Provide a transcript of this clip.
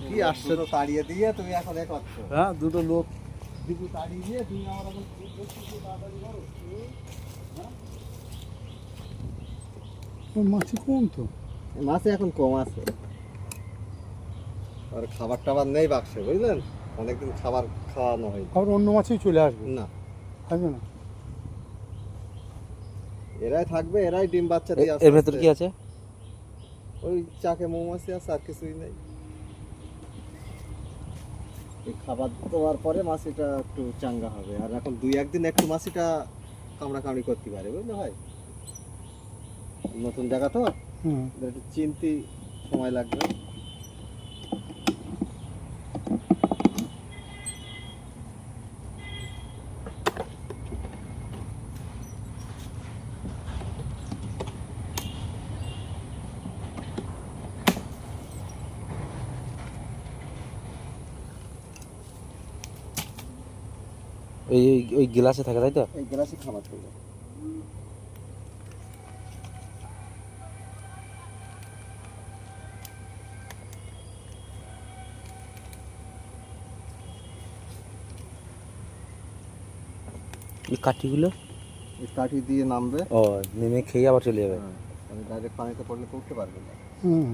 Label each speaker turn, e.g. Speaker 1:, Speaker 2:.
Speaker 1: কি আশ্চর্য, তাড়িয়ে দিয়ে তুমি এখন এ করছো।
Speaker 2: হ্যাঁ, দুটো লোক
Speaker 1: দুটো তাড়িয়ে দিয়ে তুমি আমার এখন তাড়াতাড়ি করো।
Speaker 2: মাছি কম তো।
Speaker 1: মাছে এখন কম আছে, আর খাবার টাবার নেই বাক্সে, বুঝলেন? অনেকদিন খাবার খাওয়ানো হয়
Speaker 2: আবার অন্য মাছই চলে আসবে
Speaker 1: না,
Speaker 2: আসবে না।
Speaker 1: এরাই থাকবে, এরাই ডিম বাচ্চা দিয়ে
Speaker 3: এর ভেতর কি আছে?
Speaker 1: ওই চাকে মৌমাছি আছে, আর কিছুই নেই। এই খাবার দেওয়ার পরে মাছিটা একটু চাঙ্গা হবে, আর এখন 2-1 দিন একটু মাছিটা কামড়াকামড়ি করতে পারে, বুঝলে ভাই? নতুন জায়গা তো,
Speaker 2: হুম।
Speaker 1: একটু চিনতে সময় লাগবে।
Speaker 3: ওই ওই গ্লাসে থাকে, তাই তো?
Speaker 1: এই গ্লাসে খাবার দেবো।
Speaker 3: এই কাঠিগুলো
Speaker 1: এই কাঠি দিয়ে নামবে।
Speaker 3: ও, নেমে খেয়ে আবার চলে যাবে।
Speaker 1: ডাইরেক্ট পানিতে পড়লে তো উঠতে পারবে না।
Speaker 2: হুম।